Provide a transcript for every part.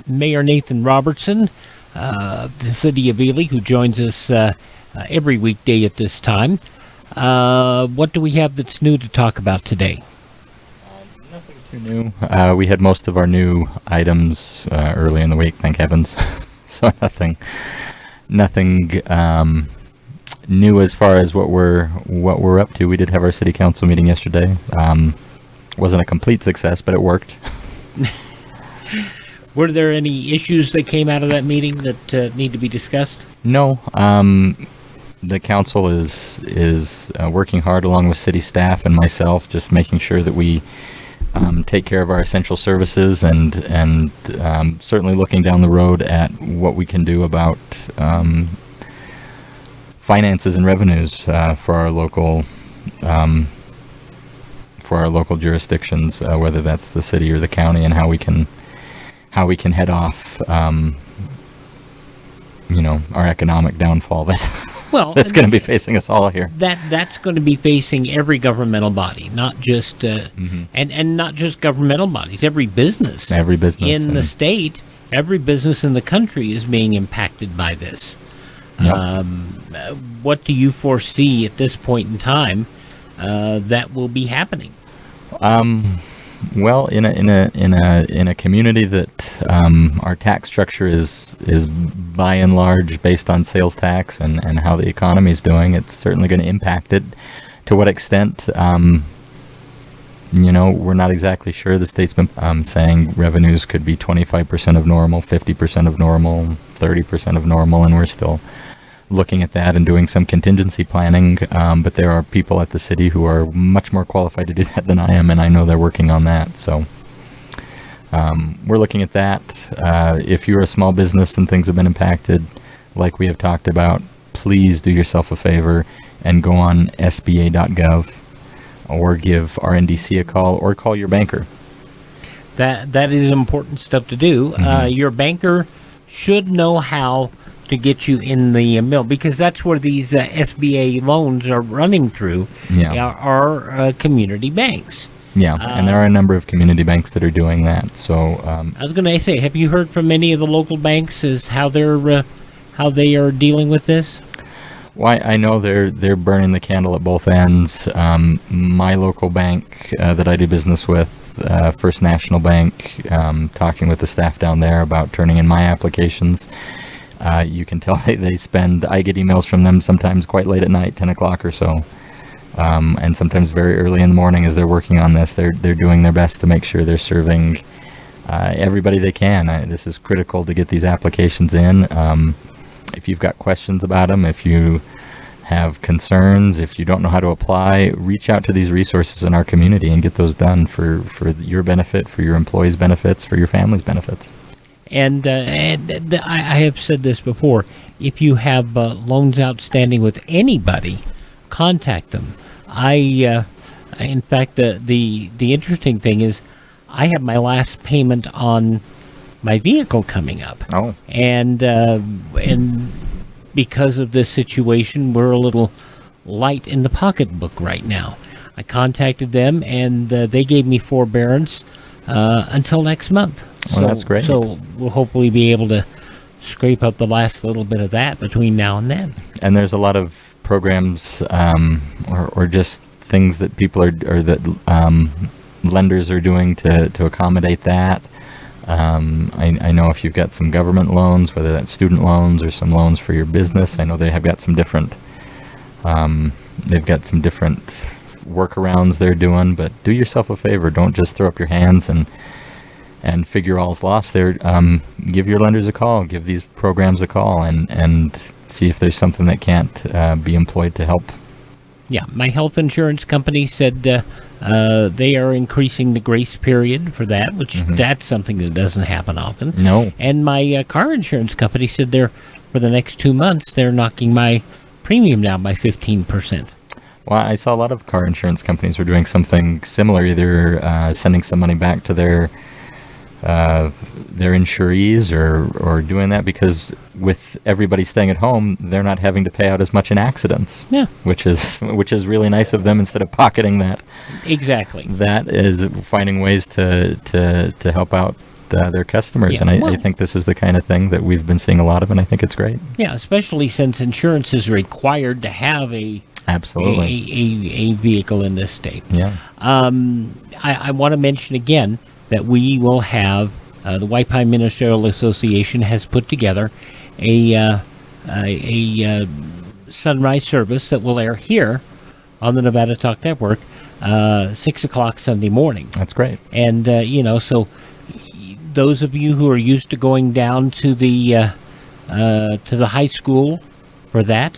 Mayor Nathan Robertson, the city of Ely, who joins us every weekday at this time. What do we have that's new to talk about today? Nothing too new. We had most of our new items early in the week, thank heavens. So nothing new as far as what we're up to. We did have our city council meeting yesterday. Wasn't a complete success, but it worked. Were there any issues that came out of that meeting that need to be discussed? No. The council is working hard along with city staff and myself, just making sure that we take care of our essential services and certainly looking down the road at what we can do about finances and revenues for our local jurisdictions, whether that's the city or the county, and how we can head off our economic downfall that's going to be facing us all here. That's going to be facing every governmental body, not just and not just governmental bodies. Every business in the state, every business in the country is being impacted by this. Yep. What do you foresee at this point in time that will be happening? Well, in a community that our tax structure is by and large based on sales tax and how the economy is doing, it's certainly going to impact it. To what extent, we're not exactly sure. The state's been saying revenues could be 25% of normal, 50% of normal, 30% of normal, and we're still looking at that and doing some contingency planning, but there are people at the city who are much more qualified to do that than I am, and I know they're working on that. So we're looking at that. If you're a small business and things have been impacted, like we have talked about, please do yourself a favor and go on sba.gov or give RNDC a call or call your banker. That is important stuff to do. Your banker should know how to get you in the mill, because that's where these SBA loans are running through. Are community banks. And there are a number of community banks that are doing that. So I was going to say, have you heard from any of the local banks as how they are dealing with this? Well, I know they're burning the candle at both ends. My local bank that I do business with, First National Bank, talking with the staff down there about turning in my applications. You can tell I get emails from them sometimes quite late at night, 10 o'clock or so, and sometimes very early in the morning as they're working on this. They're doing their best to make sure they're serving everybody they can. This is critical to get these applications in. If you've got questions about them, if you have concerns, if you don't know how to apply, reach out to these resources in our community and get those done for your benefit, for your employees' benefits, for your family's benefits. And I have said this before, if you have loans outstanding with anybody, contact them. In fact, the interesting thing is I have my last payment on my vehicle coming up. Oh. And because of this situation, we're a little light in the pocketbook right now. I contacted them, and they gave me forbearance until next month. Well, that's great. So we'll hopefully be able to scrape up the last little bit of that between now and then. And there's a lot of programs or just things that people are or that lenders are doing to accommodate that. I know if you've got some government loans, whether that's student loans or some loans for your business, I know they have got some different workarounds they're doing. But do yourself a favor, don't just throw up your hands and figure all's lost there. Give your lenders a call, give these programs a call, and see if there's something that can't be employed to help. Yeah, my health insurance company said they are increasing the grace period for that, which that's something that doesn't happen often. No. And my car insurance company said for the next 2 months, they're knocking my premium down by 15%. Well, I saw a lot of car insurance companies were doing something similar, either sending some money back to their insurees or doing that, because with everybody staying at home, they're not having to pay out as much in accidents. Yeah. Which is really nice of them, instead of pocketing that. Exactly. That is finding ways to help out their customers. Yeah, And I well- think this is the kind of thing that we've been seeing a lot of, and I think it's great. Yeah, especially since insurance is required to have a vehicle in this state. Yeah. I want to mention again that we will have the White Pine Ministerial Association has put together a sunrise service that will air here on the Nevada Talk Network 6 o'clock Sunday morning. That's great. And so those of you who are used to going down to the high school for that,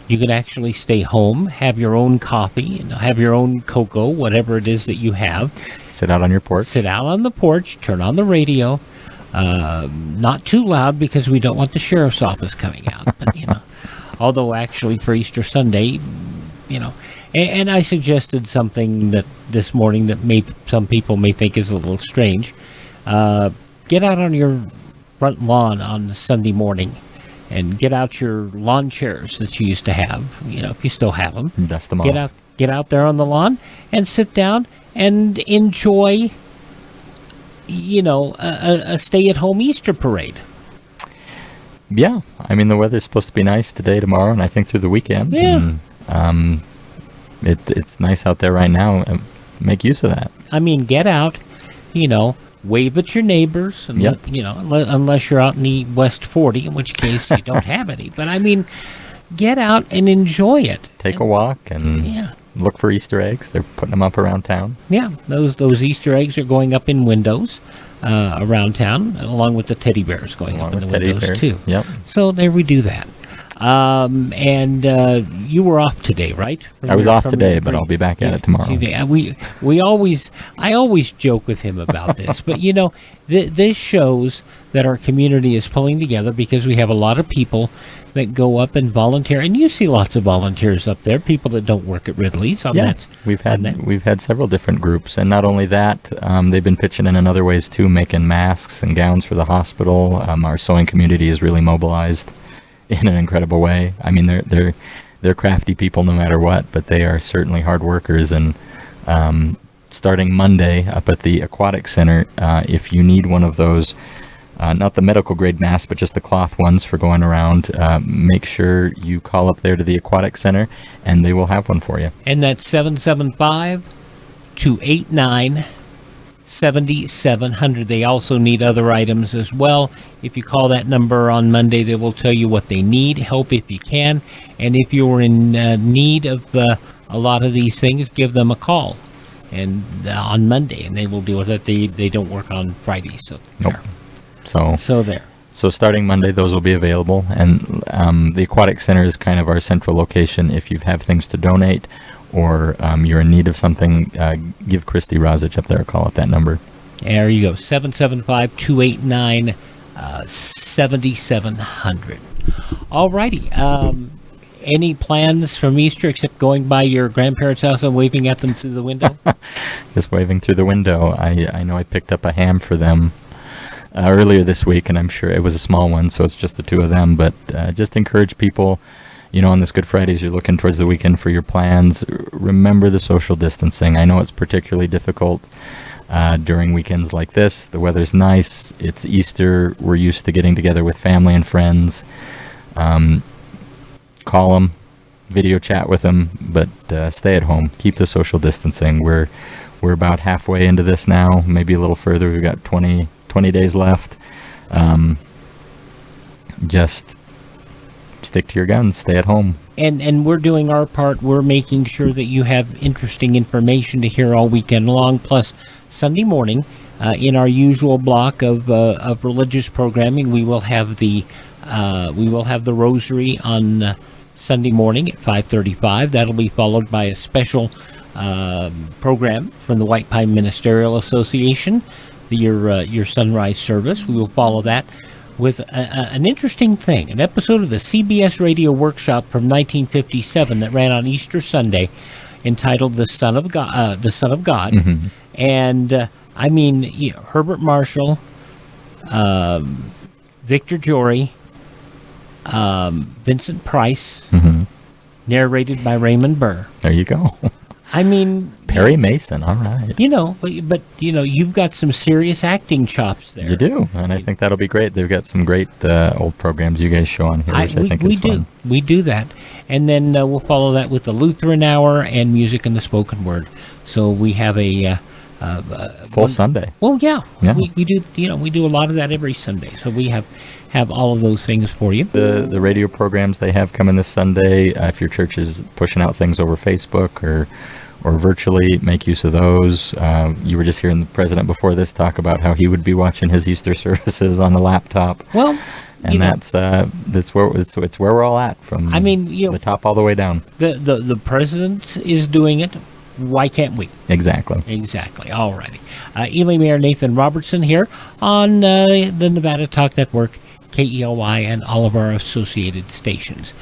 you can actually stay home, have your own coffee, have your own cocoa, whatever it is that you have. Sit out on your porch. Sit out on the porch, turn on the radio, not too loud because we don't want the sheriff's office coming out. But although actually for Easter Sunday, and I suggested something that this morning that some people may think is a little strange. Get out on your front lawn on Sunday morning and get out your lawn chairs that you used to have, if you still have them. Dust them off. Get out there on the lawn and sit down and enjoy, a stay-at-home Easter parade. Yeah. I mean, the weather's supposed to be nice today, tomorrow, and I think through the weekend. Yeah. And, it's nice out there right now. And make use of that. I mean, get out, wave at your neighbors, and Yep. unless you're out in the West 40, in which case you don't have any. But I mean, get out and enjoy it. Take a walk and Yeah, look for Easter eggs. They're putting them up around town. yeah. Those Easter eggs are going up in windows around town, along with the teddy bears going Along up in the with teddy windows bears. too. Yep. So there we do that. And you were off today, right? I was off From today, your but I'll break. be back at it tomorrow. I always joke with him about this, but this shows that our community is pulling together because we have a lot of people that go up and volunteer, and you see lots of volunteers up there, people that don't work at Ridley's. We've had several different groups, and not only that, they've been pitching in other ways too, making masks and gowns for the hospital. Our sewing community is really mobilized in an incredible way. I mean, they're crafty people no matter what, but they are certainly hard workers. And starting Monday up at the Aquatic Center, if you need one of those, not the medical grade masks, but just the cloth ones for going around, make sure you call up there to the Aquatic Center, and they will have one for you. And that's 775-289-7700. They also need other items as well. If you call that number on Monday, they will tell you what they need, help if you can. And if you're in need of a lot of these things, give them a call and on Monday, and they will deal with it. They don't work on Fridays, so Nope. there. So starting Monday, those will be available. And the Aquatic Center is kind of our central location. If you have things to donate or you're in need of something, give Christy Rozich up there a call at that number. There you go, 775-289-7700. All righty. Any plans from Easter except going by your grandparents' house and waving at them through the window? Just waving through the window. I know I picked up a ham for them earlier this week, and I'm sure it was a small one, so it's just the two of them. But just encourage people, on this Good Friday, as you're looking towards the weekend for your plans, remember the social distancing. I know it's particularly difficult during weekends like this. The weather's nice. It's Easter. We're used to getting together with family and friends. Call them, video chat with them, but stay at home. Keep the social distancing. We're about halfway into this now, maybe a little further. We've got 20 days left. Just stick to your guns. Stay at home. And we're doing our part. We're making sure that you have interesting information to hear all weekend long. Plus, Sunday morning, in our usual block of religious programming, we will have the Rosary on Sunday morning at 5:35. That'll be followed by a special program from the White Pine Ministerial Association, your sunrise service. We will follow that with an interesting thing, an episode of the CBS radio workshop from 1957 that ran on Easter Sunday, entitled "The Son of God." The Son of God, Mm-hmm. and I mean, Herbert Marshall, Victor Jory, Vincent Price, Mm-hmm. narrated by Raymond Burr. There you go. I mean, Perry Mason, all right. But you've got some serious acting chops there. You do, and I think that'll be great. They've got some great old programs you guys show on here, which I think is fun. We do that. And then we'll follow that with the Lutheran Hour and music and the spoken word. So we have a full Sunday. Well, yeah. Yeah. We do. We do a lot of that every Sunday. So we have all of those things for you. The radio programs they have coming this Sunday. If your church is pushing out things over Facebook or virtually, make use of those. You were just hearing the president before this talk about how he would be watching his Easter services on the laptop. Well, and that's where it's where we're all at, from the top all the way down. The president is doing it. Why can't we? Exactly. All righty. Ely Mayor Nathan Robertson here on the Nevada Talk Network, KELY, and all of our associated stations.